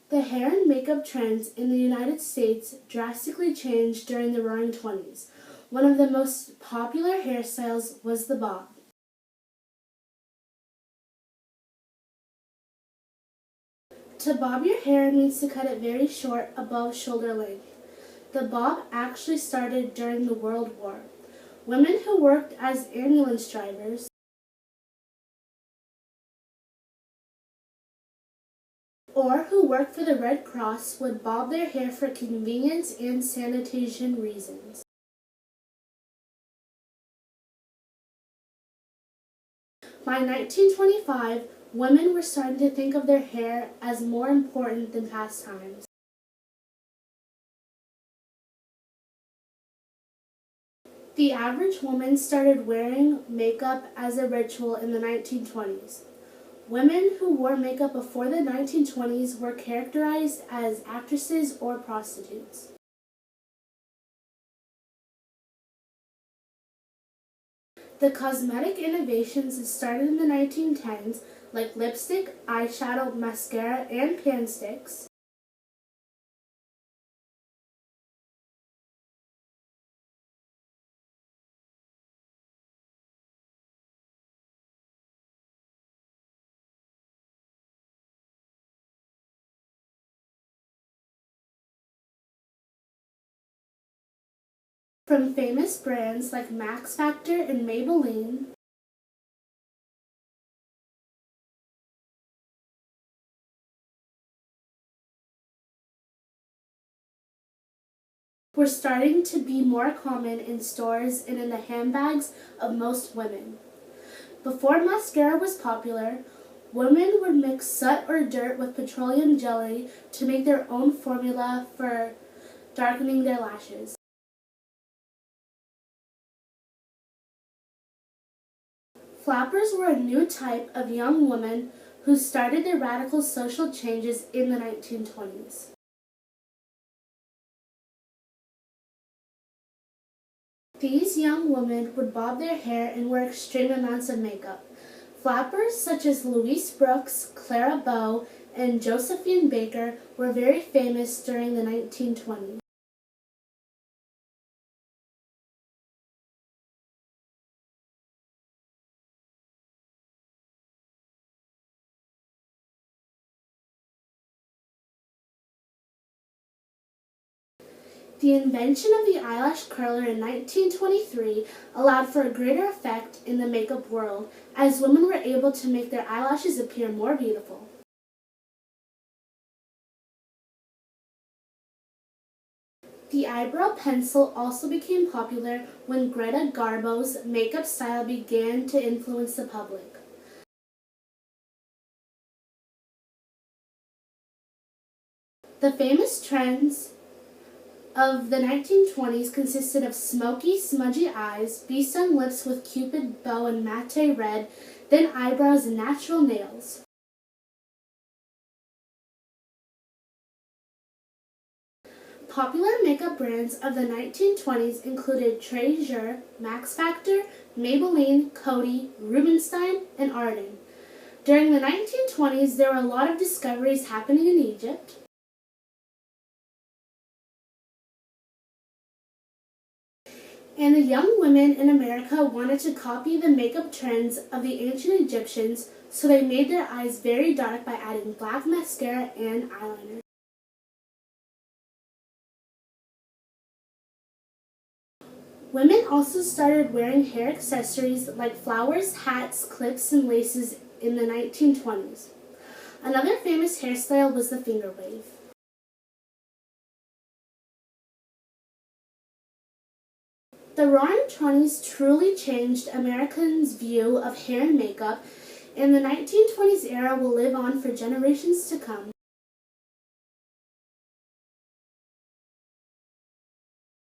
The hair and makeup trends in the United States drastically changed during the Roaring Twenties. One of the most popular hairstyles was the bob. To bob your hair means to cut it very short above shoulder length. The bob actually started during the World War. Women who worked as ambulance drivers or who worked for the Red Cross would bob their hair for convenience and sanitation reasons. By 1925, women were starting to think of their hair as more important than pastimes. The average woman started wearing makeup as a ritual in the 1920s. Women who wore makeup before the 1920s were characterized as actresses or prostitutes. The cosmetic innovations that started in the 1910s, like lipstick, eyeshadow, mascara, and pan sticks, from famous brands like Max Factor and Maybelline, were starting to be more common in stores and in the handbags of most women. Before mascara was popular, women would mix soot or dirt with petroleum jelly to make their own formula for darkening their lashes. Flappers were a new type of young woman who started their radical social changes in the 1920s. These young women would bob their hair and wear extreme amounts of makeup. Flappers such as Louise Brooks, Clara Bow, and Josephine Baker were very famous during the 1920s. The invention of the eyelash curler in 1923 allowed for a greater effect in the makeup world, as women were able to make their eyelashes appear more beautiful. The eyebrow pencil also became popular when Greta Garbo's makeup style began to influence the public. The famous trends of the 1920s consisted of smoky, smudgy eyes, bee-stung lips with cupid bow and matte red, thin eyebrows and natural nails. Popular makeup brands of the 1920s included Treasure, Max Factor, Maybelline, Coty, Rubinstein, and Arden. During the 1920s, there were a lot of discoveries happening in Egypt, and the young women in America wanted to copy the makeup trends of the ancient Egyptians, so they made their eyes very dark by adding black mascara and eyeliner. Women also started wearing hair accessories like flowers, hats, clips, and laces in the 1920s. Another famous hairstyle was the finger wave. The Roaring Twenties truly changed Americans' view of hair and makeup, and the 1920s era will live on for generations to come.